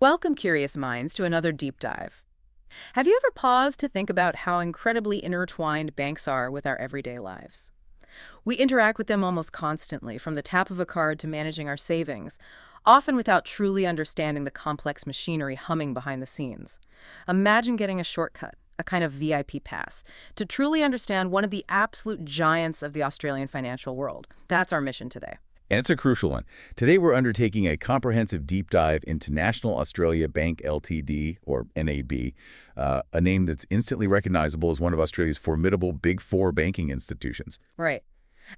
Welcome, curious minds, to another deep dive. Have you ever paused to think about how incredibly intertwined banks are with our everyday lives? We interact with them almost constantly, from the tap of a card to managing our savings, often without truly understanding the complex machinery humming behind the scenes. Imagine getting a shortcut, a kind of VIP pass, to truly understand one of the absolute giants of the Australian financial world. That's our mission today. And it's a crucial one. Today we're undertaking a comprehensive deep dive into National Australia Bank Ltd, or NAB, a name that's instantly recognizable as one of Australia's formidable Big Four banking institutions. Right.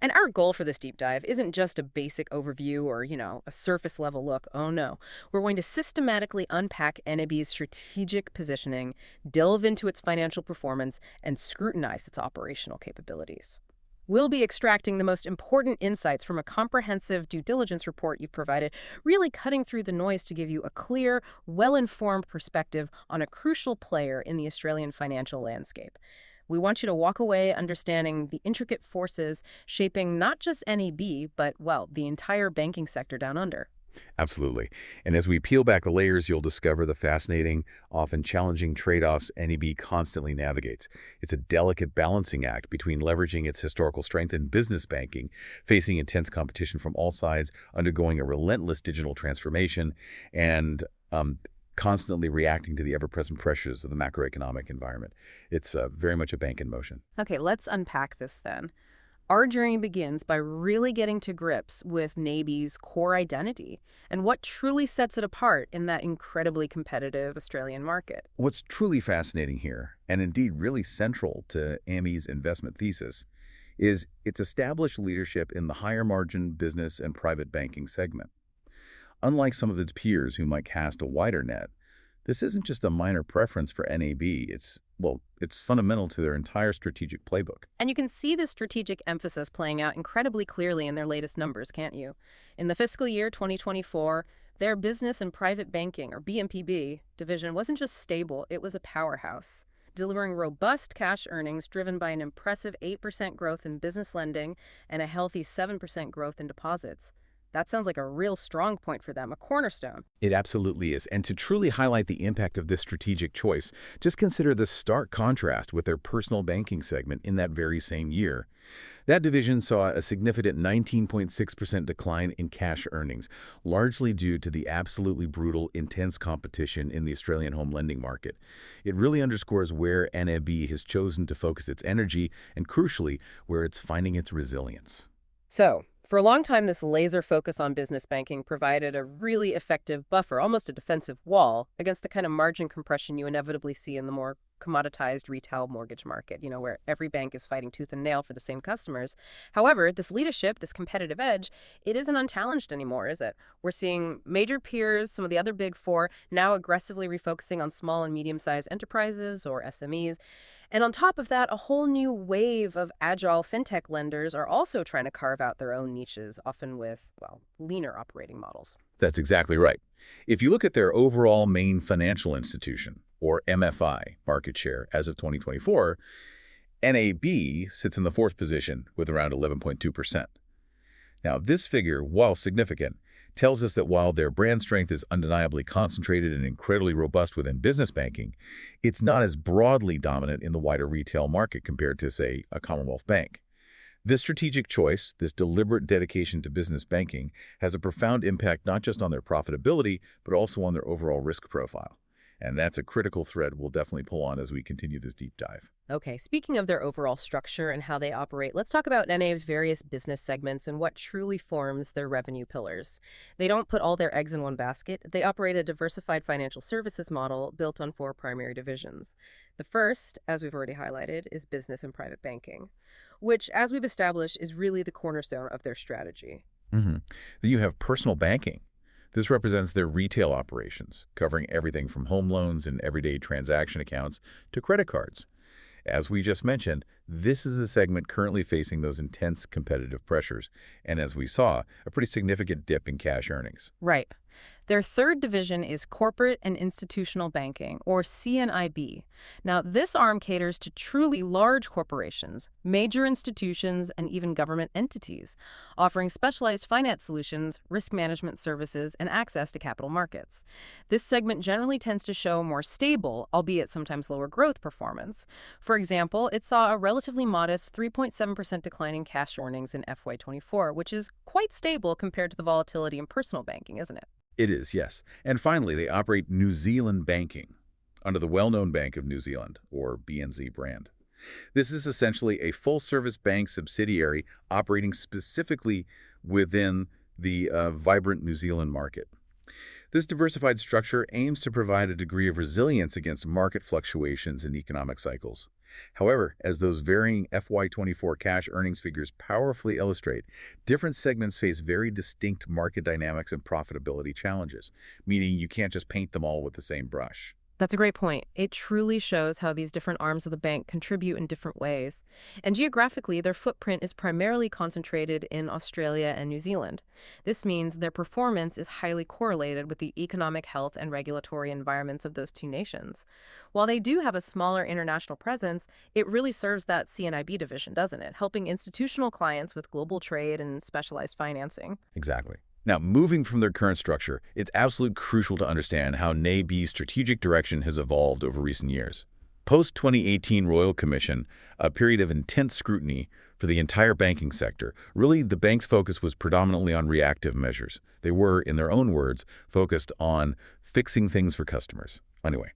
And our goal for this deep dive isn't just a basic overview or, a surface level look. Oh no. We're going to systematically unpack NAB's strategic positioning, delve into its financial performance, and scrutinize its operational capabilities. We'll be extracting the most important insights from a comprehensive due diligence report you've provided, really cutting through the noise to give you a clear, well-informed perspective on a crucial player in the Australian financial landscape. We want you to walk away understanding the intricate forces shaping not just NAB, but, well, the entire banking sector down under. Absolutely. And as we peel back the layers, you'll discover the fascinating, often challenging trade-offs NAB constantly navigates. It's a delicate balancing act between leveraging its historical strength in business banking, facing intense competition from all sides, undergoing a relentless digital transformation, and constantly reacting to the ever-present pressures of the macroeconomic environment. It's very much a bank in motion. Okay, let's unpack this then. Our journey begins by really getting to grips with NAB's core identity and what truly sets it apart in that incredibly competitive Australian market. What's truly fascinating here, and indeed really central to AMI's investment thesis, is its established leadership in the higher margin business and private banking segment. Unlike some of its peers who might cast a wider net, this isn't just a minor preference for NAB. It's fundamental to their entire strategic playbook. And you can see this strategic emphasis playing out incredibly clearly in their latest numbers, can't you? In the fiscal year 2024, their business and private banking, or BNPB, division wasn't just stable, it was a powerhouse, delivering robust cash earnings driven by an impressive 8% growth in business lending and a healthy 7% growth in deposits. That sounds like a real strong point for them, a cornerstone. It absolutely is. And to truly highlight the impact of this strategic choice, just consider the stark contrast with their personal banking segment in that very same year. That division saw a significant 19.6% decline in cash earnings, largely due to the absolutely brutal, intense competition in the Australian home lending market. It really underscores where NAB has chosen to focus its energy and, crucially, where it's finding its resilience. So, for a long time, this laser focus on business banking provided a really effective buffer, almost a defensive wall, against the kind of margin compression you inevitably see in the more commoditized retail mortgage market, where every bank is fighting tooth and nail for the same customers. However, this leadership, this competitive edge, it isn't unchallenged anymore, is it? We're seeing major peers, some of the other big four, now aggressively refocusing on small and medium-sized enterprises, or SMEs. And on top of that, a whole new wave of agile fintech lenders are also trying to carve out their own niches, often with, leaner operating models. That's exactly right. If you look at their overall main financial institution, or MFI, market share as of 2024, NAB sits in the fourth position with around 11.2%. Now, this figure, while significant, tells us that while their brand strength is undeniably concentrated and incredibly robust within business banking, it's not as broadly dominant in the wider retail market compared to, say, a Commonwealth Bank. This strategic choice, this deliberate dedication to business banking, has a profound impact not just on their profitability, but also on their overall risk profile. And that's a critical thread we'll definitely pull on as we continue this deep dive. Okay, speaking of their overall structure and how they operate, let's talk about NAB's various business segments and what truly forms their revenue pillars. They don't put all their eggs in one basket. They operate a diversified financial services model built on four primary divisions. The first, as we've already highlighted, is business and private banking, which, as we've established, is really the cornerstone of their strategy. Then you have personal banking. This represents their retail operations, covering everything from home loans and everyday transaction accounts to credit cards. As we just mentioned, this is a segment currently facing those intense competitive pressures, and as we saw, a pretty significant dip in cash earnings. Right. Their third division is Corporate and Institutional Banking, or CNIB. Now, this arm caters to truly large corporations, major institutions, and even government entities, offering specialized finance solutions, risk management services, and access to capital markets. This segment generally tends to show more stable, albeit sometimes lower growth performance. For example, it saw a relatively modest 3.7% decline in cash earnings in FY24, which is quite stable compared to the volatility in personal banking, isn't it? It is, yes. And finally, they operate New Zealand banking under the well-known Bank of New Zealand, or BNZ brand. This is essentially a full-service bank subsidiary operating specifically within the vibrant New Zealand market. This diversified structure aims to provide a degree of resilience against market fluctuations in economic cycles. However, as those varying FY24 cash earnings figures powerfully illustrate, different segments face very distinct market dynamics and profitability challenges, meaning you can't just paint them all with the same brush. That's a great point. It truly shows how these different arms of the bank contribute in different ways. And geographically, their footprint is primarily concentrated in Australia and New Zealand. This means their performance is highly correlated with the economic health and regulatory environments of those two nations. While they do have a smaller international presence, it really serves that CNIB division, doesn't it? Helping institutional clients with global trade and specialized financing. Exactly. Now, moving from their current structure, it's absolutely crucial to understand how NAB's strategic direction has evolved over recent years. Post-2018 Royal Commission, a period of intense scrutiny for the entire banking sector, really the bank's focus was predominantly on reactive measures. They were, in their own words, focused on fixing things for customers. Anyway,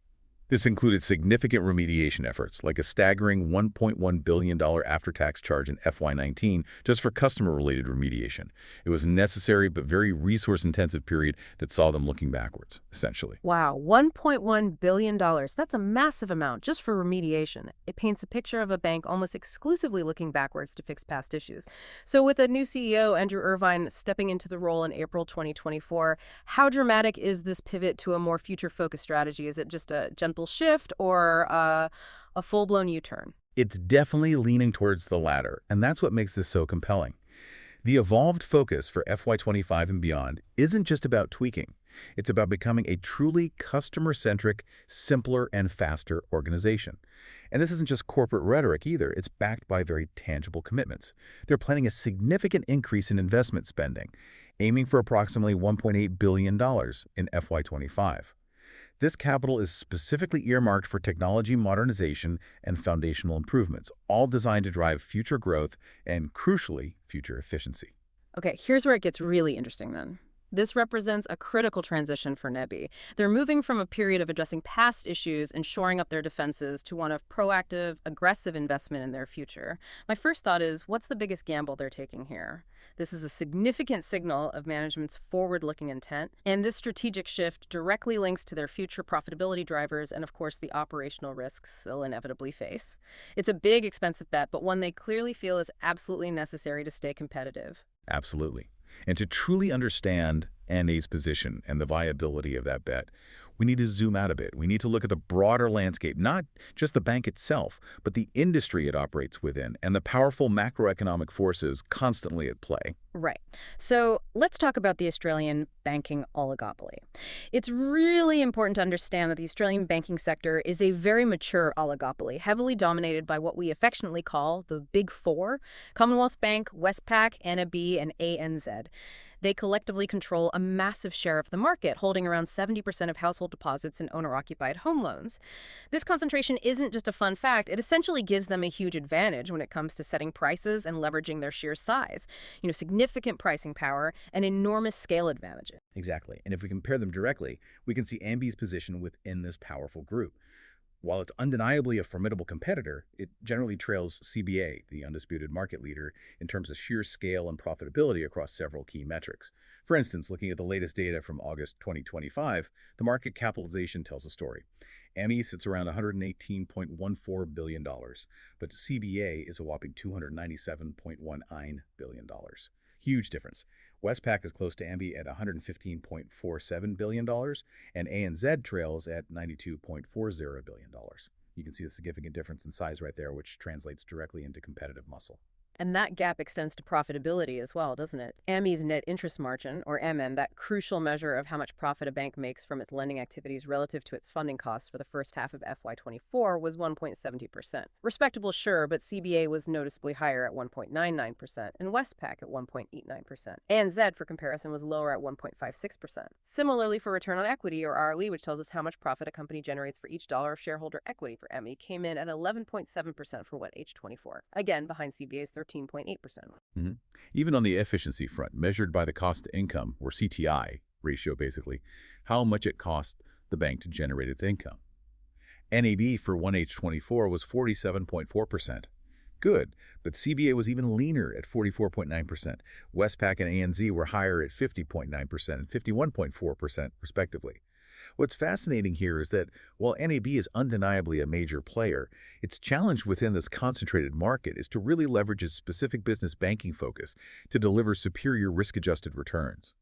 this included significant remediation efforts, like a staggering $1.1 billion after-tax charge in FY19 just for customer-related remediation. It was a necessary but very resource-intensive period that saw them looking backwards, essentially. Wow, $1.1 billion. That's a massive amount just for remediation. It paints a picture of a bank almost exclusively looking backwards to fix past issues. So with a new CEO, Andrew Irvine, stepping into the role in April 2024, how dramatic is this pivot to a more future-focused strategy? Is it just a gentle shift or a full-blown U-turn? It's definitely leaning towards the latter, and that's what makes this so compelling. The evolved focus for FY25 and beyond isn't just about tweaking. It's about becoming a truly customer-centric, simpler, and faster organization. And this isn't just corporate rhetoric either. It's backed by very tangible commitments. They're planning a significant increase in investment spending, aiming for approximately $1.8 billion in FY25. This capital is specifically earmarked for technology modernization and foundational improvements, all designed to drive future growth and, crucially, future efficiency. Okay, here's where it gets really interesting then. This represents a critical transition for NEBI. They're moving from a period of addressing past issues and shoring up their defenses to one of proactive, aggressive investment in their future. My first thought is, what's the biggest gamble they're taking here? This is a significant signal of management's forward-looking intent, and this strategic shift directly links to their future profitability drivers and, of course, the operational risks they'll inevitably face. It's a big, expensive bet, but one they clearly feel is absolutely necessary to stay competitive. Absolutely. And to truly understand NA's position and the viability of that bet, we need to zoom out a bit. We need to look at the broader landscape, not just the bank itself, but the industry it operates within and the powerful macroeconomic forces constantly at play. Right. So let's talk about the Australian banking oligopoly. It's really important to understand that the Australian banking sector is a very mature oligopoly, heavily dominated by what we affectionately call the Big Four: Commonwealth Bank, Westpac, NAB, and ANZ. They collectively control a massive share of the market, holding around 70% of household deposits and owner-occupied home loans. This concentration isn't just a fun fact. It essentially gives them a huge advantage when it comes to setting prices and leveraging their sheer size. Significant pricing power and enormous scale advantages. Exactly. And if we compare them directly, we can see AMB's position within this powerful group. While it's undeniably a formidable competitor, it generally trails CBA, the undisputed market leader, in terms of sheer scale and profitability across several key metrics. For instance, looking at the latest data from August 2025, the market capitalization tells a story. AMI sits around $118.14 billion, but CBA is a whopping $297.19 billion. Huge difference. Westpac is close to AMBI at $115.47 billion, and ANZ trails at $92.40 billion. You can see the significant difference in size right there, which translates directly into competitive muscle. And that gap extends to profitability as well, doesn't it? AMI's net interest margin, or MM, that crucial measure of how much profit a bank makes from its lending activities relative to its funding costs for the first half of FY24, was 1.70%. Respectable, sure, but CBA was noticeably higher at 1.99% and Westpac at 1.89%. ANZ, for comparison, was lower at 1.56%. Similarly, for return on equity, or ROE, which tells us how much profit a company generates for each dollar of shareholder equity for ME, came in at 11.7% for H24, again behind CBA's 13.8%. Mhm. Even on the efficiency front, measured by the cost to income, or CTI ratio basically, how much it cost the bank to generate its income. NAB for 1H24 was 47.4%. Good, but CBA was even leaner at 44.9%. Westpac and ANZ were higher at 50.9% and 51.4%, respectively. What's fascinating here is that while NAB is undeniably a major player, its challenge within this concentrated market is to really leverage its specific business banking focus to deliver superior risk-adjusted returns,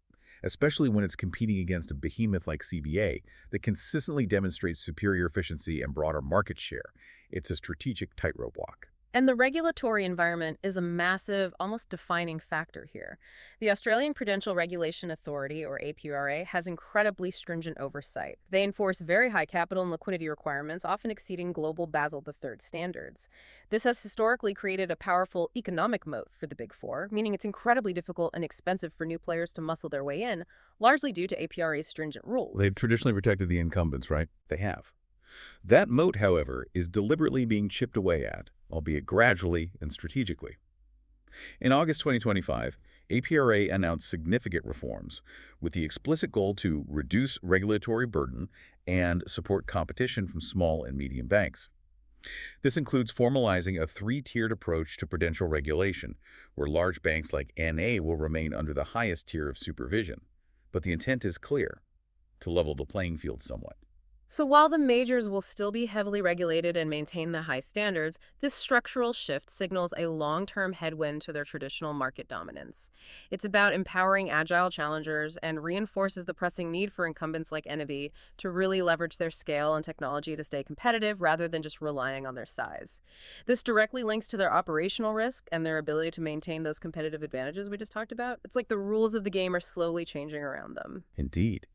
especially when it's competing against a behemoth like CBA that consistently demonstrates superior efficiency and broader market share. It's a strategic tightrope walk. And the regulatory environment is a massive, almost defining factor here. The Australian Prudential Regulation Authority, or APRA, has incredibly stringent oversight. They enforce very high capital and liquidity requirements, often exceeding global Basel III standards. This has historically created a powerful economic moat for the Big Four, meaning it's incredibly difficult and expensive for new players to muscle their way in, largely due to APRA's stringent rules. They've traditionally protected the incumbents, right? They have. That moat, however, is deliberately being chipped away at, albeit gradually and strategically. In August 2025, APRA announced significant reforms with the explicit goal to reduce regulatory burden and support competition from small and medium banks. This includes formalizing a three-tiered approach to prudential regulation, where large banks like NA will remain under the highest tier of supervision. But the intent is clear: to level the playing field somewhat. So while the majors will still be heavily regulated and maintain the high standards, this structural shift signals a long-term headwind to their traditional market dominance. It's about empowering agile challengers and reinforces the pressing need for incumbents like NAB to really leverage their scale and technology to stay competitive rather than just relying on their size. This directly links to their operational risk and their ability to maintain those competitive advantages we just talked about. It's like the rules of the game are slowly changing around them. Indeed.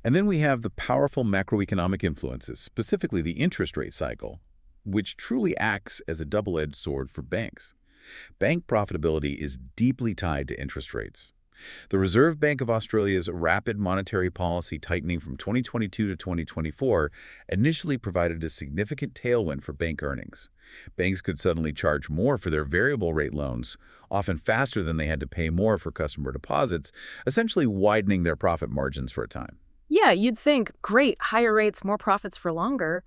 And then we have the powerful macroeconomic influences, specifically the interest rate cycle, which truly acts as a double-edged sword for banks. Bank profitability is deeply tied to interest rates. The Reserve Bank of Australia's rapid monetary policy tightening from 2022 to 2024 initially provided a significant tailwind for bank earnings. Banks could suddenly charge more for their variable rate loans, often faster than they had to pay more for customer deposits, essentially widening their profit margins for a time. Yeah, you'd think, great, higher rates, more profits for longer.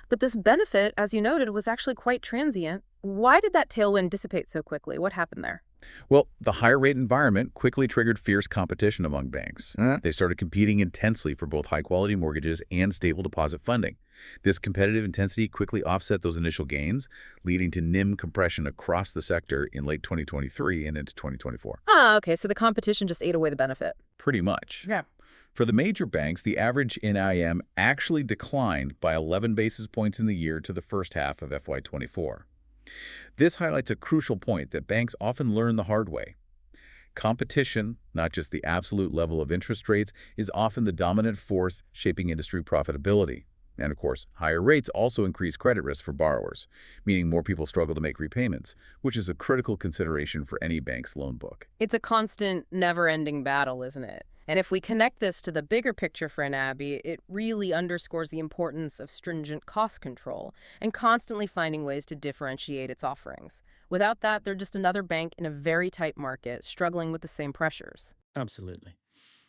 But this benefit, as you noted, was actually quite transient. Why did that tailwind dissipate so quickly? What happened there? Well, the higher rate environment quickly triggered fierce competition among banks. They started competing intensely for both high-quality mortgages and stable deposit funding. This competitive intensity quickly offset those initial gains, leading to NIM compression across the sector in late 2023 and into 2024. Ah, okay, so the competition just ate away the benefit. Pretty much. Yeah. For the major banks, the average NIM actually declined by 11 basis points in the year to the first half of FY24. This highlights a crucial point that banks often learn the hard way. Competition, not just the absolute level of interest rates, is often the dominant force shaping industry profitability. And of course, higher rates also increase credit risk for borrowers, meaning more people struggle to make repayments, which is a critical consideration for any bank's loan book. It's a constant, never-ending battle, isn't it? And if we connect this to the bigger picture for NAB, it really underscores the importance of stringent cost control and constantly finding ways to differentiate its offerings. Without that, they're just another bank in a very tight market, struggling with the same pressures. Absolutely.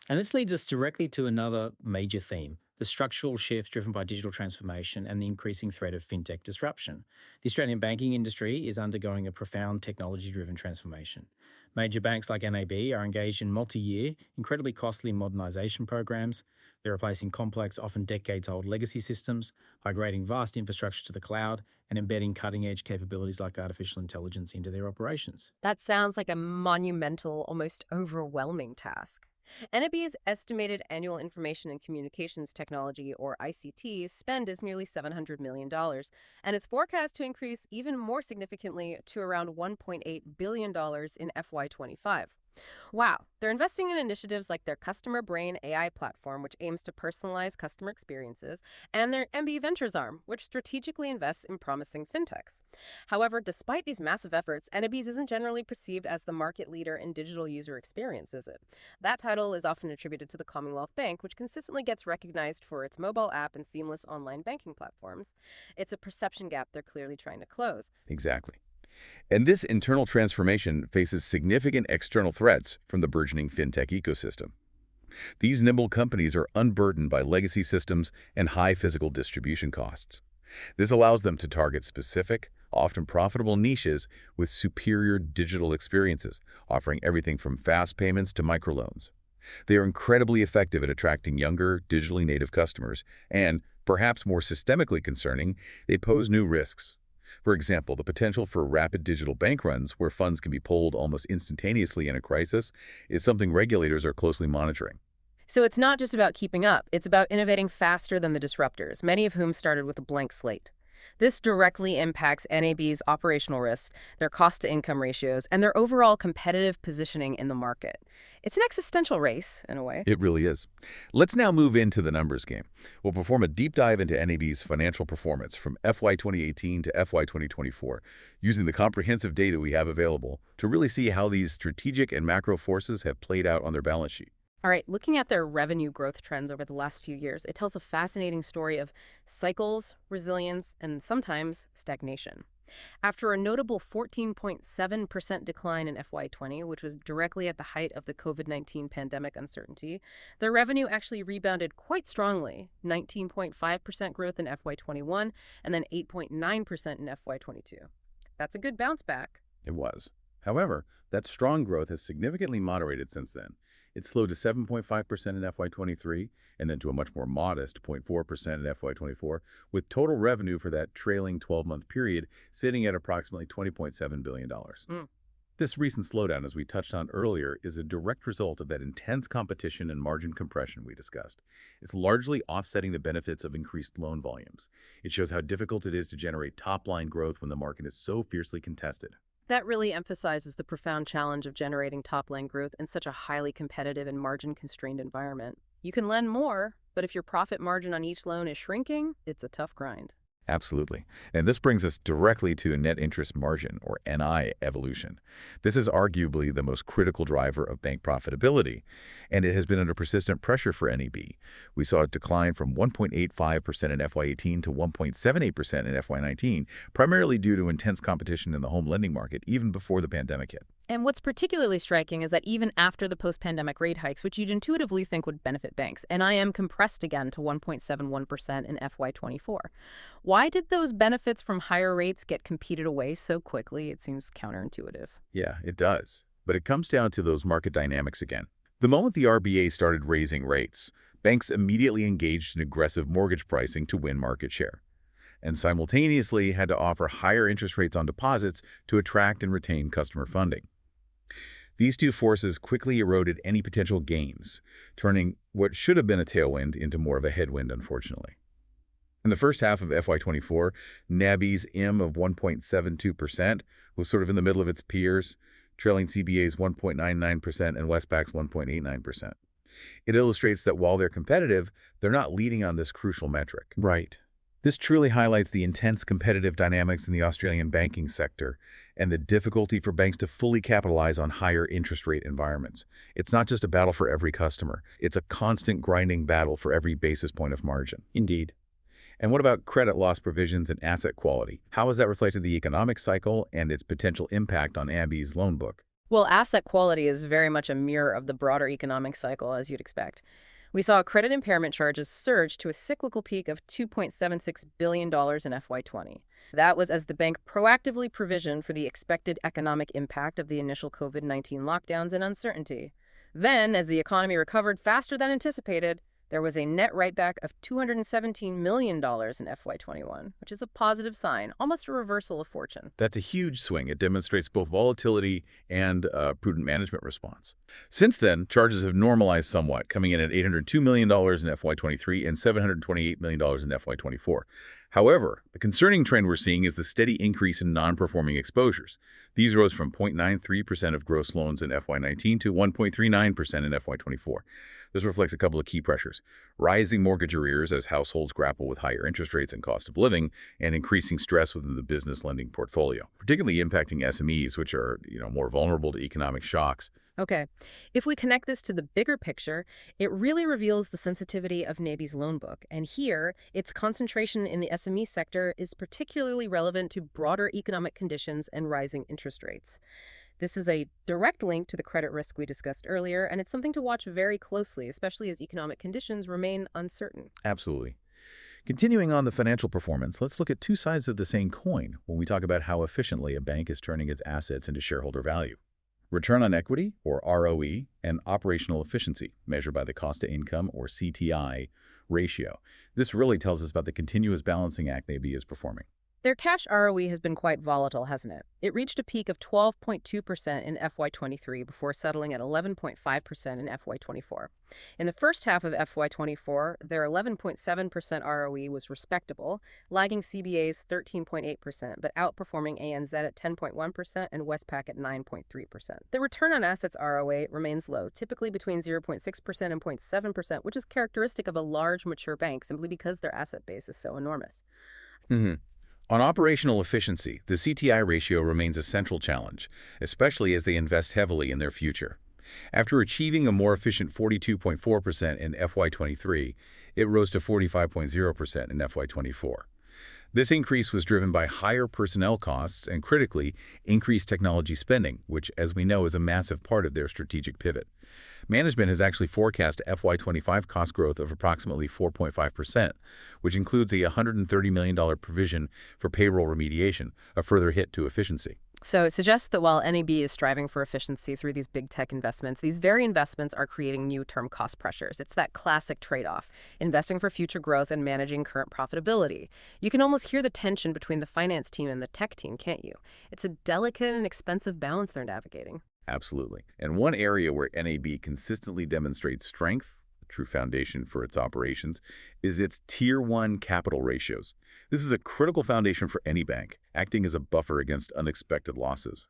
And this leads us directly to another major theme: the structural shift driven by digital transformation and the increasing threat of fintech disruption. The Australian banking industry is undergoing a profound technology-driven transformation. Major banks like NAB are engaged in multi-year, incredibly costly modernisation programs. They're replacing complex, often decades-old legacy systems, migrating vast infrastructure to the cloud, and embedding cutting-edge capabilities like artificial intelligence into their operations. That sounds like a monumental, almost overwhelming task. NAB's estimated annual information and communications technology, or ICT, spend is nearly $700 million, and it's forecast to increase even more significantly to around $1.8 billion in FY25. Wow, they're investing in initiatives like their Customer Brain AI platform, which aims to personalize customer experiences, and their MB Ventures arm, which strategically invests in promising fintechs. However, despite these massive efforts, NAB's isn't generally perceived as the market leader in digital user experience, is it? That title is often attributed to the Commonwealth Bank, which consistently gets recognized for its mobile app and seamless online banking platforms. It's a perception gap they're clearly trying to close. Exactly. And this internal transformation faces significant external threats from the burgeoning fintech ecosystem. These nimble companies are unburdened by legacy systems and high physical distribution costs. This allows them to target specific, often profitable niches with superior digital experiences, offering everything from fast payments to microloans. They are incredibly effective at attracting younger, digitally native customers, and, perhaps more systemically concerning, they pose new risks. For example, the potential for rapid digital bank runs where funds can be pulled almost instantaneously in a crisis is something regulators are closely monitoring. So it's not just about keeping up, it's about innovating faster than the disruptors, many of whom started with a blank slate. This directly impacts NAB's operational risks, their cost-to-income ratios, and their overall competitive positioning in the market. It's an existential race, in a way. It really is. Let's now move into the numbers game. We'll perform a deep dive into NAB's financial performance from FY 2018 to FY 2024, using the comprehensive data we have available to really see how these strategic and macro forces have played out on their balance sheet. All right, looking at their revenue growth trends over the last few years, it tells a fascinating story of cycles, resilience, and sometimes stagnation. After a notable 14.7% decline in FY20, which was directly at the height of the COVID-19 pandemic uncertainty, their revenue actually rebounded quite strongly, 19.5% growth in FY21 and then 8.9% in FY22. That's a good bounce back. It was. However, that strong growth has significantly moderated since then. It slowed to 7.5% in FY23 and then to a much more modest 0.4% in FY24, with total revenue for that trailing 12-month period sitting at approximately $20.7 billion. Mm. This recent slowdown, as we touched on earlier, is a direct result of that intense competition and margin compression we discussed. It's largely offsetting the benefits of increased loan volumes. It shows how difficult it is to generate top-line growth when the market is so fiercely contested. That really emphasizes the profound challenge of generating top-line growth in such a highly competitive and margin-constrained environment. You can lend more, but if your profit margin on each loan is shrinking, it's a tough grind. Absolutely. And this brings us directly to net interest margin, or NI, evolution. This is arguably the most critical driver of bank profitability, and it has been under persistent pressure for NAB. We saw it decline from 1.85% in FY18 to 1.78% in FY19, primarily due to intense competition in the home lending market even before the pandemic hit. And what's particularly striking is that even after the post-pandemic rate hikes, which you'd intuitively think would benefit banks, NIM compressed again to 1.71% in FY24. Why did those benefits from higher rates get competed away so quickly? It seems counterintuitive. Yeah, it does. But it comes down to those market dynamics again. The moment the RBA started raising rates, banks immediately engaged in aggressive mortgage pricing to win market share, and simultaneously had to offer higher interest rates on deposits to attract and retain customer funding. These two forces quickly eroded any potential gains, turning what should have been a tailwind into more of a headwind, unfortunately. In the first half of FY24, NAB's IM of 1.72% was sort of in the middle of its peers, trailing CBA's 1.99% and Westpac's 1.89%. It illustrates that while they're competitive, they're not leading on this crucial metric. Right. This truly highlights the intense competitive dynamics in the Australian banking sector and the difficulty for banks to fully capitalize on higher interest rate environments. It's not just a battle for every customer. It's a constant grinding battle for every basis point of margin. Indeed. And what about credit loss provisions and asset quality? How has that reflected the economic cycle and its potential impact on NAB's loan book? Well, asset quality is very much a mirror of the broader economic cycle, as you'd expect. We saw credit impairment charges surge to a cyclical peak of $2.76 billion in FY20. That was as the bank proactively provisioned for the expected economic impact of the initial COVID-19 lockdowns and uncertainty. Then, as the economy recovered faster than anticipated, There was a net writeback of $217 million in FY21, which is a positive sign, almost a reversal of fortune. That's a huge swing. It demonstrates both volatility and prudent management response. Since then, charges have normalized somewhat, coming in at $802 million in FY23 and $728 million in FY24. However, the concerning trend we're seeing is the steady increase in non-performing exposures. These rose from 0.93% of gross loans in FY19 to 1.39% in FY24. This reflects a couple of key pressures: rising mortgage arrears as households grapple with higher interest rates and cost of living, and increasing stress within the business lending portfolio, particularly impacting SMEs, which are, more vulnerable to economic shocks. Okay, if we connect this to the bigger picture, it really reveals the sensitivity of NAB's loan book. And here, its concentration in the SME sector is particularly relevant to broader economic conditions and rising interest rates. This is a direct link to the credit risk we discussed earlier, and it's something to watch very closely, especially as economic conditions remain uncertain. Absolutely. Continuing on the financial performance, let's look at two sides of the same coin when we talk about how efficiently a bank is turning its assets into shareholder value. Return on equity, or ROE, and operational efficiency, measured by the cost-to-income, or CTI, ratio. This really tells us about the continuous balancing act NAB is performing. Their cash ROE has been quite volatile, hasn't it? It reached a peak of 12.2% in FY23 before settling at 11.5% in FY24. In the first half of FY24, their 11.7% ROE was respectable, lagging CBA's 13.8%, but outperforming ANZ at 10.1% and Westpac at 9.3%. The return on assets ROA remains low, typically between 0.6% and 0.7%, which is characteristic of a large, mature bank simply because their asset base is so enormous. On operational efficiency, the CTI ratio remains a central challenge, especially as they invest heavily in their future. After achieving a more efficient 42.4% in FY23, it rose to 45.0% in FY24. This increase was driven by higher personnel costs and, critically, increased technology spending, which, as we know, is a massive part of their strategic pivot. Management has actually forecast FY25 cost growth of approximately 4.5%, which includes a $130 million provision for payroll remediation, a further hit to efficiency. So it suggests that while NAB is striving for efficiency through these big tech investments, these very investments are creating new term cost pressures. It's that classic trade-off, investing for future growth and managing current profitability. You can almost hear the tension between the finance team and the tech team, can't you? It's a delicate and expensive balance they're navigating. Absolutely. And one area where NAB consistently demonstrates strength, a true foundation for its operations, is its Tier 1 capital ratios. This is a critical foundation for any bank, acting as a buffer against unexpected losses.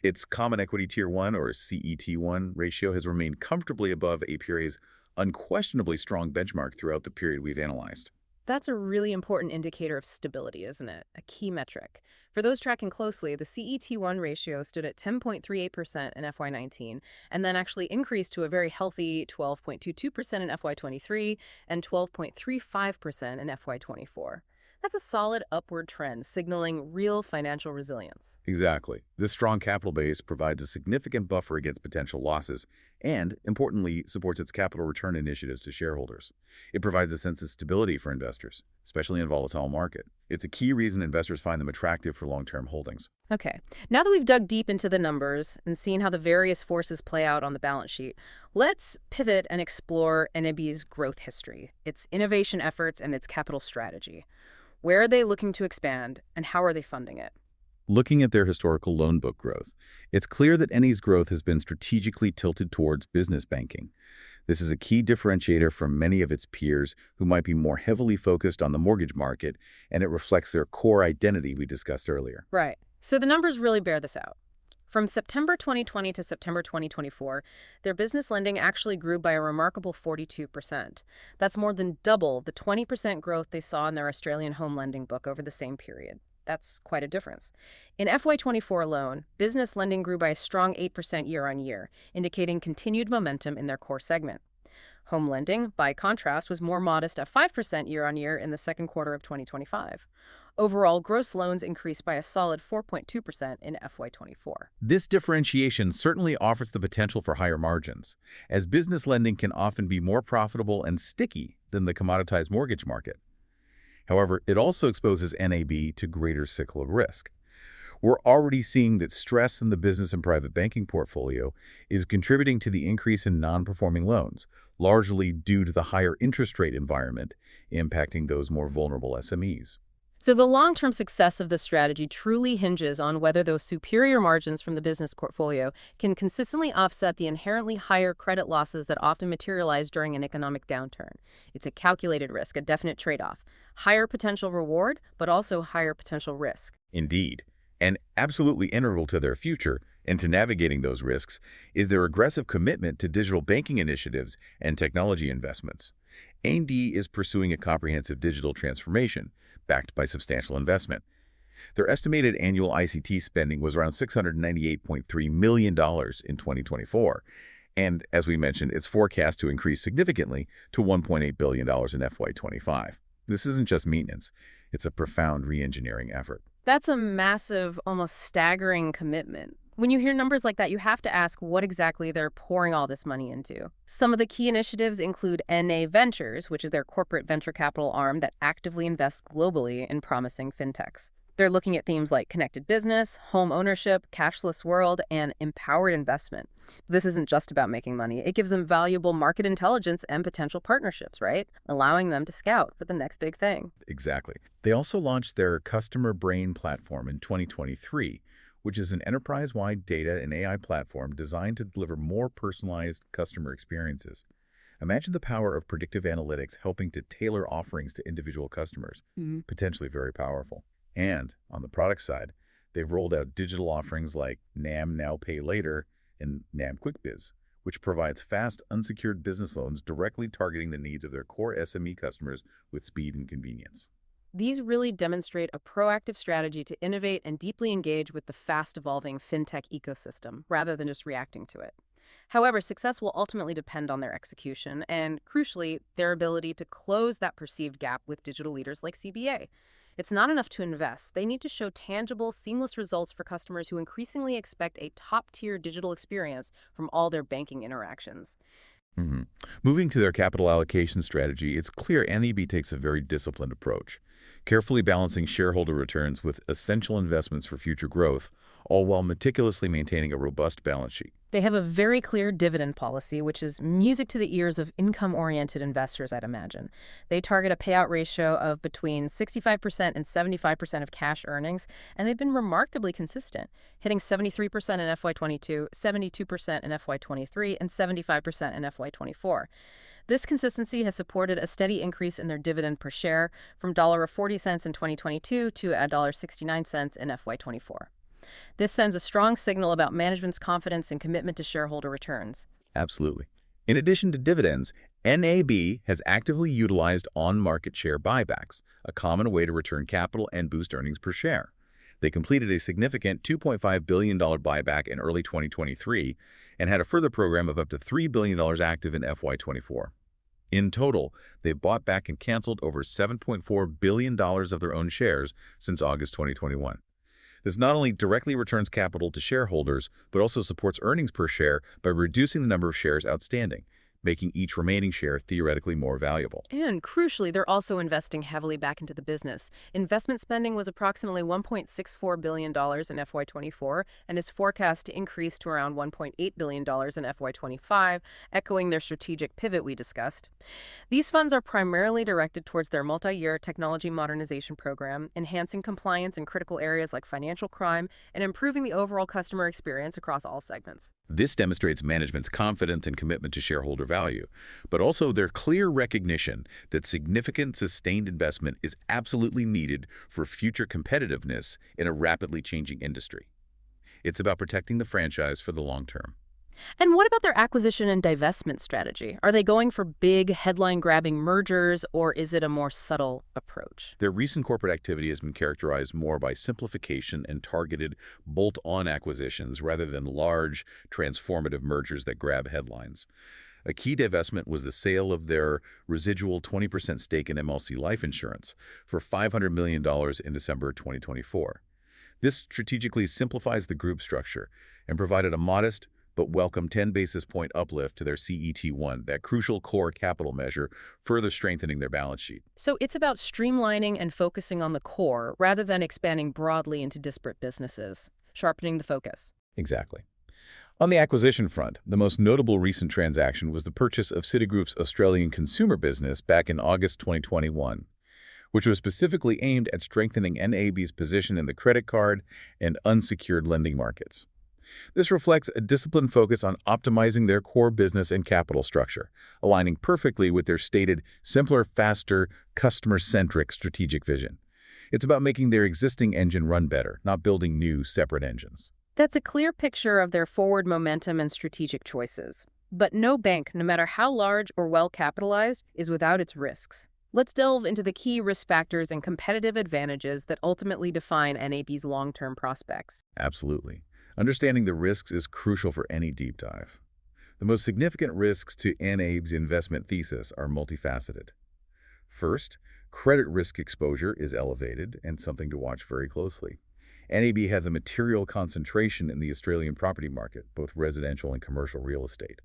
Its Common Equity Tier 1, or CET1, ratio has remained comfortably above APRA's unquestionably strong benchmark throughout the period we've analyzed. That's a really important indicator of stability, isn't it? A key metric. For those tracking closely, the CET1 ratio stood at 10.38% in FY19 and then actually increased to a very healthy 12.22% in FY23 and 12.35% in FY24. That's a solid upward trend, signaling real financial resilience. Exactly. This strong capital base provides a significant buffer against potential losses and, importantly, supports its capital return initiatives to shareholders. It provides a sense of stability for investors, especially in a volatile market. It's a key reason investors find them attractive for long-term holdings. Okay, now that we've dug deep into the numbers and seen how the various forces play out on the balance sheet, let's pivot and explore NAB's growth history, its innovation efforts, and its capital strategy. Where are they looking to expand, and how are they funding it? Looking at their historical loan book growth, it's clear that NA's growth has been strategically tilted towards business banking. This is a key differentiator from many of its peers who might be more heavily focused on the mortgage market, and it reflects their core identity we discussed earlier. Right. So the numbers really bear this out. From September 2020 to September 2024, their business lending actually grew by a remarkable 42%. That's more than double the 20% growth they saw in their Australian home lending book over the same period. That's quite a difference. In FY24 alone, business lending grew by a strong 8% year-on-year, indicating continued momentum in their core segment. Home lending, by contrast, was more modest at 5% year-on-year in the second quarter of 2025. Overall, gross loans increased by a solid 4.2% in FY24. This differentiation certainly offers the potential for higher margins, as business lending can often be more profitable and sticky than the commoditized mortgage market. However, it also exposes NAB to greater cyclical risk. We're already seeing that stress in the business and private banking portfolio is contributing to the increase in non-performing loans, largely due to the higher interest rate environment impacting those more vulnerable SMEs. So the long-term success of this strategy truly hinges on whether those superior margins from the business portfolio can consistently offset the inherently higher credit losses that often materialize during an economic downturn. It's a calculated risk, a definite trade-off. Higher potential reward, but also higher potential risk. Indeed, and absolutely integral to their future and to navigating those risks is their aggressive commitment to digital banking initiatives and technology investments. A&D is pursuing a comprehensive digital transformation, backed by substantial investment. Their estimated annual ICT spending was around $698.3 million in 2024, and as we mentioned, it's forecast to increase significantly to $1.8 billion in FY25. This isn't just maintenance, it's a profound re-engineering effort. That's a massive, almost staggering commitment. When you hear numbers like that, you have to ask what exactly they're pouring all this money into. Some of the key initiatives include NA Ventures, which is their corporate venture capital arm that actively invests globally in promising fintechs. They're looking at themes like connected business, home ownership, cashless world, and empowered investment. This isn't just about making money. It gives them valuable market intelligence and potential partnerships, right? Allowing them to scout for the next big thing. Exactly. They also launched their Customer Brain platform in 2023, which is an enterprise-wide data and AI platform designed to deliver more personalized customer experiences. Imagine the power of predictive analytics helping to tailor offerings to individual customers. Potentially very powerful. And on the product side, they've rolled out digital offerings like NAM Now Pay Later and NAM QuickBiz, which provides fast, unsecured business loans directly targeting the needs of their core SME customers with speed and convenience. These really demonstrate a proactive strategy to innovate and deeply engage with the fast-evolving fintech ecosystem, rather than just reacting to it. However, success will ultimately depend on their execution and, crucially, their ability to close that perceived gap with digital leaders like CBA. It's not enough to invest. They need to show tangible, seamless results for customers who increasingly expect a top-tier digital experience from all their banking interactions. hmm Moving to their capital allocation strategy, it's clear NAB takes a very disciplined approach, carefully balancing shareholder returns with essential investments for future growth, all while meticulously maintaining a robust balance sheet. They have a very clear dividend policy, which is music to the ears of income-oriented investors, I'd imagine. They target a payout ratio of between 65% and 75% of cash earnings, and they've been remarkably consistent, hitting 73% in FY22, 72% in FY23, and 75% in FY24. This consistency has supported a steady increase in their dividend per share from $1.40 in 2022 to $1.69 in FY24. This sends a strong signal about management's confidence and commitment to shareholder returns. Absolutely. In addition to dividends, NAB has actively utilized on-market share buybacks, a common way to return capital and boost earnings per share. They completed a significant $2.5 billion buyback in early 2023 and had a further program of up to $3 billion active in FY24. In total, they've bought back and canceled over $7.4 billion of their own shares since August 2021. This not only directly returns capital to shareholders, but also supports earnings per share by reducing the number of shares outstanding, making each remaining share theoretically more valuable. And crucially, they're also investing heavily back into the business. Investment spending was approximately $1.64 billion in FY24 and is forecast to increase to around $1.8 billion in FY25, echoing their strategic pivot we discussed. These funds are primarily directed towards their multi-year technology modernization program, enhancing compliance in critical areas like financial crime and improving the overall customer experience across all segments. This demonstrates management's confidence and commitment to shareholder value, but also their clear recognition that significant sustained investment is absolutely needed for future competitiveness in a rapidly changing industry. It's about protecting the franchise for the long term. And what about their acquisition and divestment strategy? Are they going for big, headline-grabbing mergers, or is it a more subtle approach? Their recent corporate activity has been characterized more by simplification and targeted bolt-on acquisitions rather than large, transformative mergers that grab headlines. A key divestment was the sale of their residual 20% stake in MLC Life Insurance for $500 million in December 2024. This strategically simplifies the group structure and provided a modest, but welcome 10 basis point uplift to their CET1, that crucial core capital measure, further strengthening their balance sheet. So it's about streamlining and focusing on the core rather than expanding broadly into disparate businesses, sharpening the focus. Exactly. On the acquisition front, the most notable recent transaction was the purchase of Citigroup's Australian consumer business back in August 2021, which was specifically aimed at strengthening NAB's position in the credit card and unsecured lending markets. This reflects a disciplined focus on optimizing their core business and capital structure, aligning perfectly with their stated simpler, faster, customer-centric strategic vision. It's about making their existing engine run better, not building new, separate engines. That's a clear picture of their forward momentum and strategic choices. But no bank, no matter how large or well-capitalized, is without its risks. Let's delve into the key risk factors and competitive advantages that ultimately define NAB's long-term prospects. Absolutely. Understanding the risks is crucial for any deep dive. The most significant risks to NAB's investment thesis are multifaceted. First, credit risk exposure is elevated and something to watch very closely. NAB has a material concentration in the Australian property market, both residential and commercial real estate.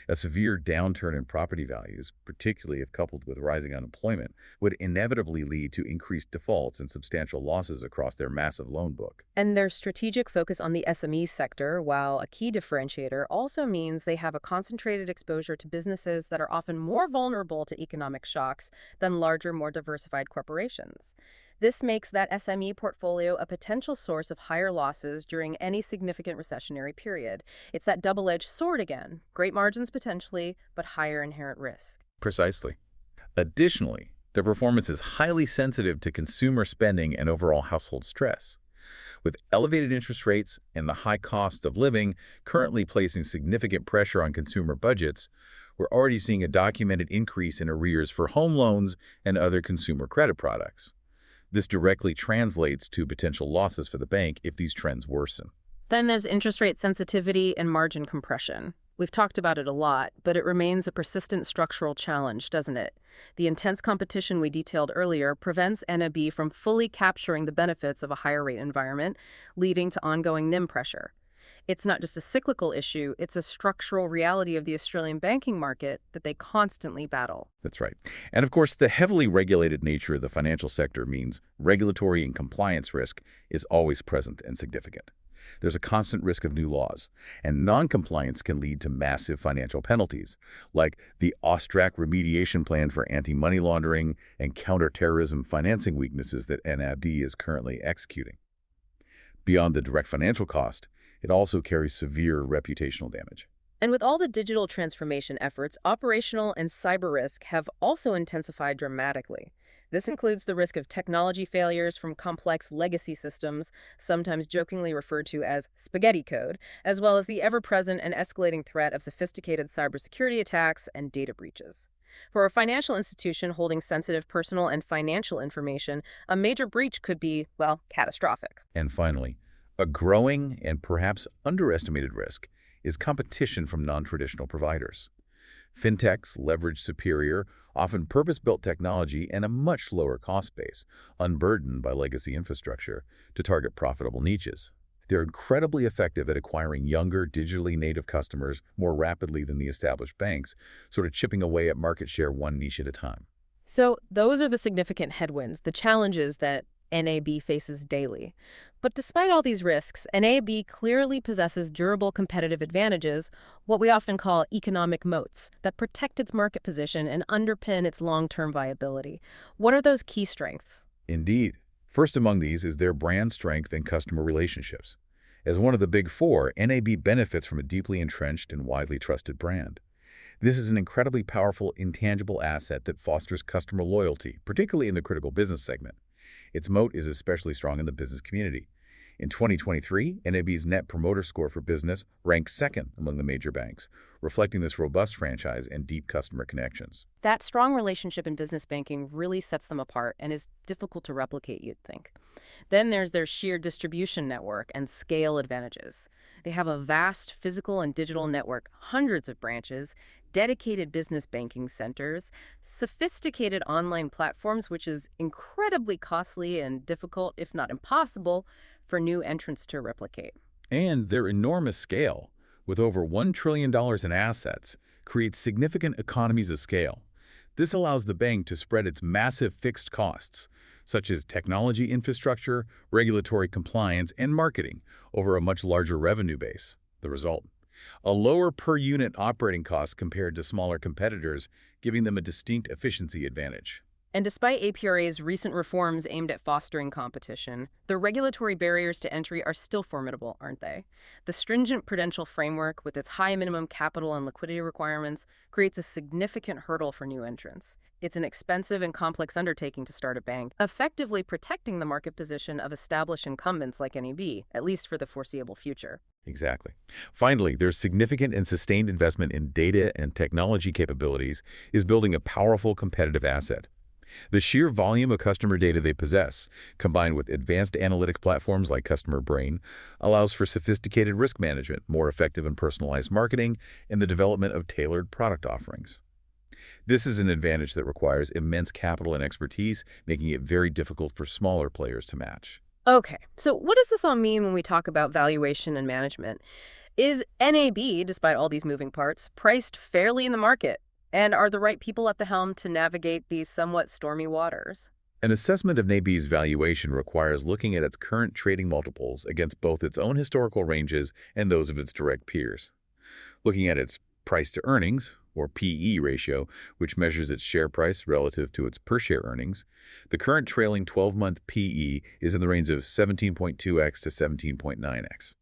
A severe downturn in property values, particularly if coupled with rising unemployment, would inevitably lead to increased defaults and substantial losses across their massive loan book. And their strategic focus on the SME sector, while a key differentiator, also means they have a concentrated exposure to businesses that are often more vulnerable to economic shocks than larger, more diversified corporations. This makes that SME portfolio a potential source of higher losses during any significant recessionary period. It's that double-edged sword again. Great margins potentially, but higher inherent risk. Precisely. Additionally, their performance is highly sensitive to consumer spending and overall household stress. With elevated interest rates and the high cost of living currently placing significant pressure on consumer budgets, we're already seeing a documented increase in arrears for home loans and other consumer credit products. This directly translates to potential losses for the bank if these trends worsen. Then there's interest rate sensitivity and margin compression. We've talked about it a lot, but it remains a persistent structural challenge, doesn't it? The intense competition we detailed earlier prevents NAB from fully capturing the benefits of a higher rate environment, leading to ongoing NIM pressure. It's not just a cyclical issue, it's a structural reality of the Australian banking market that they constantly battle. That's right. And of course, the heavily regulated nature of the financial sector means regulatory and compliance risk is always present and significant. There's a constant risk of new laws, and non-compliance can lead to massive financial penalties, like the AUSTRAC remediation plan for anti-money laundering and counterterrorism financing weaknesses that NAB is currently executing. Beyond the direct financial cost, it also carries severe reputational damage. And with all the digital transformation efforts, operational and cyber risk have also intensified dramatically. This includes the risk of technology failures from complex legacy systems, sometimes jokingly referred to as spaghetti code, as well as the ever-present and escalating threat of sophisticated cybersecurity attacks and data breaches. For a financial institution holding sensitive personal and financial information, a major breach could be, well, catastrophic. And finally, a growing and perhaps underestimated risk is competition from non-traditional providers. Fintechs leverage superior, often purpose-built technology and a much lower cost base, unburdened by legacy infrastructure, to target profitable niches. They're incredibly effective at acquiring younger, digitally native customers more rapidly than the established banks, sort of chipping away at market share one niche at a time. So those are the significant headwinds, the challenges that NAB faces daily. But despite all these risks, NAB clearly possesses durable competitive advantages, what we often call economic moats, that protect its market position and underpin its long-term viability. What are those key strengths? Indeed. First among these is their brand strength and customer relationships. As one of the Big Four, NAB benefits from a deeply entrenched and widely trusted brand. This is an incredibly powerful, intangible asset that fosters customer loyalty, particularly in the critical business segment. Its moat is especially strong in the business community. In 2023, NAB's Net Promoter Score for business ranked second among the major banks, reflecting this robust franchise and deep customer connections. That strong relationship in business banking really sets them apart and is difficult to replicate, you'd think. Then there's their sheer distribution network and scale advantages. They have a vast physical and digital network, hundreds of branches, dedicated business banking centers, sophisticated online platforms, which is incredibly costly and difficult, if not impossible, for new entrants to replicate. And their enormous scale, with over $1 trillion in assets, creates significant economies of scale. This allows the bank to spread its massive fixed costs, such as technology infrastructure, regulatory compliance, and marketing, over a much larger revenue base. The result? A lower per-unit operating cost compared to smaller competitors, giving them a distinct efficiency advantage. And despite APRA's recent reforms aimed at fostering competition, the regulatory barriers to entry are still formidable, aren't they? The stringent prudential framework, with its high minimum capital and liquidity requirements, creates a significant hurdle for new entrants. It's an expensive and complex undertaking to start a bank, effectively protecting the market position of established incumbents like NAB, at least for the foreseeable future. Exactly. Finally, there's significant and sustained investment in data and technology capabilities is building a powerful competitive asset. The sheer volume of customer data they possess, combined with advanced analytic platforms like Customer Brain, allows for sophisticated risk management, more effective and personalized marketing, and the development of tailored product offerings. This is an advantage that requires immense capital and expertise, making it very difficult for smaller players to match. Okay, so what does this all mean when we talk about valuation and management? Is NAB, despite all these moving parts, priced fairly in the market? And are the right people at the helm to navigate these somewhat stormy waters? An assessment of NAB's valuation requires looking at its current trading multiples against both its own historical ranges and those of its direct peers. Looking at its price-to-earnings, or PE ratio, which measures its share price relative to its per-share earnings, the current trailing 12-month PE is in the range of 17.2x to 17.9x.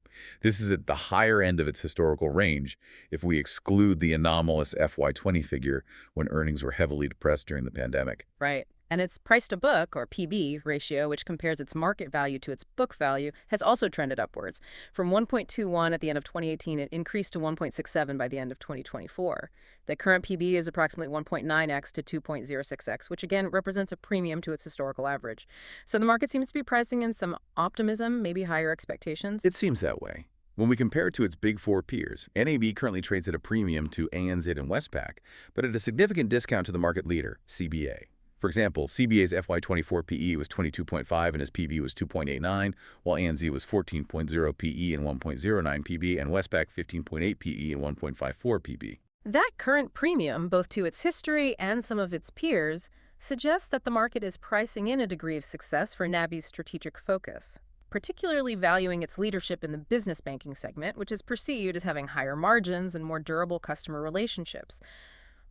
This is at the higher end of its historical range if we exclude the anomalous FY20 figure when earnings were heavily depressed during the pandemic. Right. And its price-to-book, or PB, ratio, which compares its market value to its book value, has also trended upwards. From 1.21 at the end of 2018, it increased to 1.67 by the end of 2024. The current PB is approximately 1.9x to 2.06x, which again represents a premium to its historical average. So the market seems to be pricing in some optimism, maybe higher expectations. It seems that way. When we compare it to its Big Four peers, NAB currently trades at a premium to ANZ and Westpac, but at a significant discount to the market leader, CBA. For example, CBA's FY24 PE was 22.5 and its PB was 2.89, while ANZ was 14.0 PE and 1.09 PB, and Westpac 15.8 PE and 1.54 PB. That current premium, both to its history and some of its peers, suggests that the market is pricing in a degree of success for NAB's strategic focus, particularly valuing its leadership in the business banking segment, which is perceived as having higher margins and more durable customer relationships.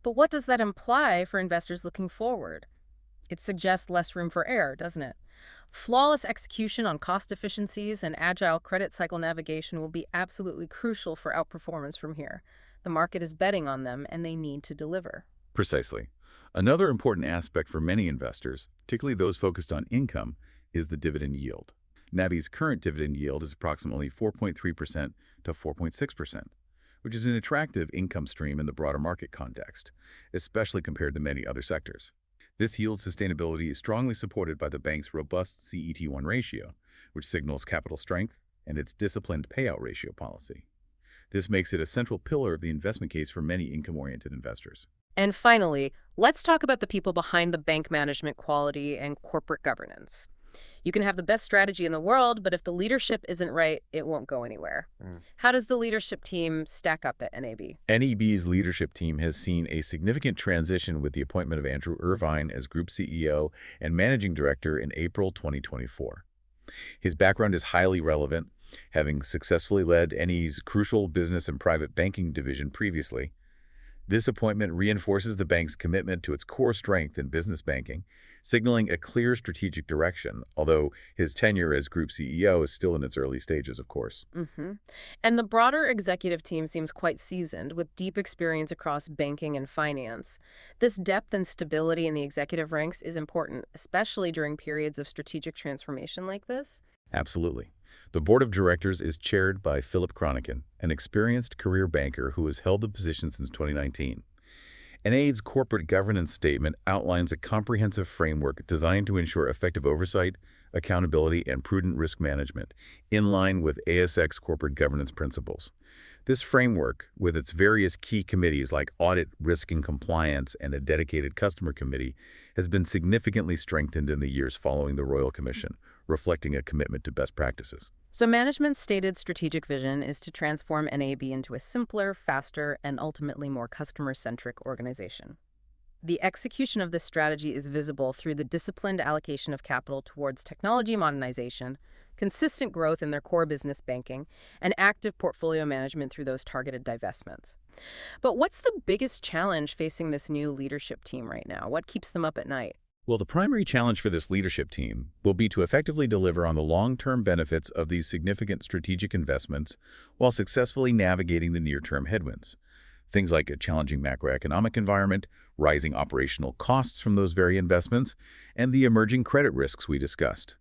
But what does that imply for investors looking forward? It suggests less room for error, doesn't it? Flawless execution on cost efficiencies and agile credit cycle navigation will be absolutely crucial for outperformance from here. The market is betting on them, and they need to deliver. Precisely. Another important aspect for many investors, particularly those focused on income, is the dividend yield. NAB's current dividend yield is approximately 4.3% to 4.6%, which is an attractive income stream in the broader market context, especially compared to many other sectors. This yield sustainability is strongly supported by the bank's robust CET1 ratio, which signals capital strength, and its disciplined payout ratio policy. This makes it a central pillar of the investment case for many income-oriented investors. And finally, let's talk about the people behind the bank management quality and corporate governance. You can have the best strategy in the world, but if the leadership isn't right, it won't go anywhere. How does the leadership team stack up at NAB? NAB's leadership team has seen a significant transition with the appointment of Andrew Irvine as Group CEO and Managing Director in April 2024. His background is highly relevant, having successfully led NAB's crucial business and private banking division previously. This appointment reinforces the bank's commitment to its core strength in business banking, signaling a clear strategic direction, although his tenure as Group CEO is still in its early stages, of course. And the broader executive team seems quite seasoned, with deep experience across banking and finance. This depth and stability in the executive ranks is important, especially during periods of strategic transformation like this. Absolutely. The board of directors is chaired by Philip Cronican, an experienced career banker who has held the position since 2019. NAB's corporate governance statement outlines a comprehensive framework designed to ensure effective oversight, accountability, and prudent risk management, in line with ASX corporate governance principles. This framework, with its various key committees like Audit, Risk and Compliance, and a dedicated customer committee, has been significantly strengthened in the years following the Royal Commission, reflecting a commitment to best practices. So management's stated strategic vision is to transform NAB into a simpler, faster, and ultimately more customer-centric organization. The execution of this strategy is visible through the disciplined allocation of capital towards technology modernization, consistent growth in their core business banking, and active portfolio management through those targeted divestments. But what's the biggest challenge facing this new leadership team right now? What keeps them up at night? Well, the primary challenge for this leadership team will be to effectively deliver on the long-term benefits of these significant strategic investments while successfully navigating the near-term headwinds. Things like a challenging macroeconomic environment, rising operational costs from those very investments, and the emerging credit risks we discussed.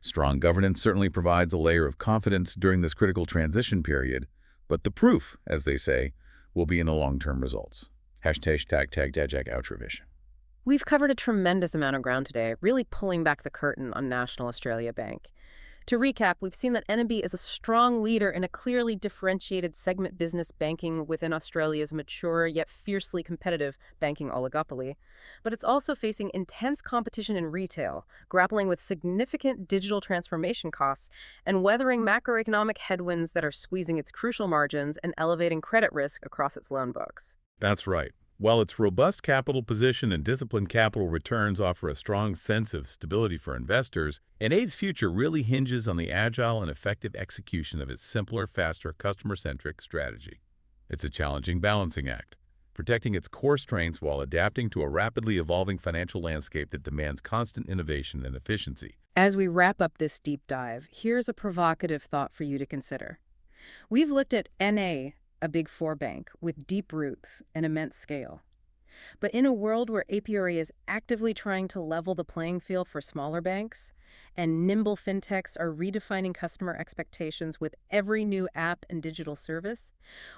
Strong governance certainly provides a layer of confidence during this critical transition period, but the proof, as they say, will be in the long-term results. #tag Outrovision. We've covered a tremendous amount of ground today, really pulling back the curtain on National Australia Bank. To recap, we've seen that NAB is a strong leader in a clearly differentiated segment business banking within Australia's mature yet fiercely competitive banking oligopoly. But it's also facing intense competition in retail, grappling with significant digital transformation costs, and weathering macroeconomic headwinds that are squeezing its crucial margins and elevating credit risk across its loan books. That's right. While its robust capital position and disciplined capital returns offer a strong sense of stability for investors, NA's future really hinges on the agile and effective execution of its simpler, faster, customer-centric strategy. It's a challenging balancing act, protecting its core strengths while adapting to a rapidly evolving financial landscape that demands constant innovation and efficiency. As we wrap up this deep dive, here's a provocative thought for you to consider. We've looked at NA, a Big Four bank with deep roots and immense scale. But in a world where APRA is actively trying to level the playing field for smaller banks, and nimble fintechs are redefining customer expectations with every new app and digital service,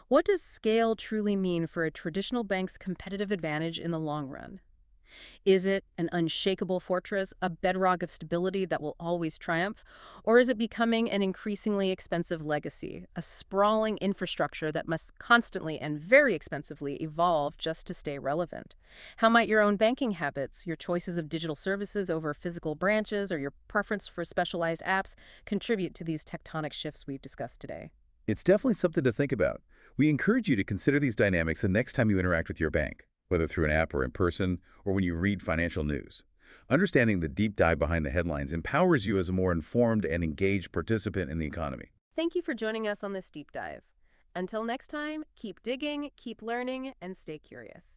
what does scale truly mean for a traditional bank's competitive advantage in the long run? Is it an unshakable fortress, a bedrock of stability that will always triumph? Or is it becoming an increasingly expensive legacy, a sprawling infrastructure that must constantly and very expensively evolve just to stay relevant? How might your own banking habits, your choices of digital services over physical branches, or your preference for specialized apps contribute to these tectonic shifts we've discussed today? It's definitely something to think about. We encourage you to consider these dynamics the next time you interact with your bank, whether through an app or in person, or when you read financial news. Understanding the deep dive behind the headlines empowers you as a more informed and engaged participant in the economy. Thank you for joining us on this deep dive. Until next time, keep digging, keep learning, and stay curious.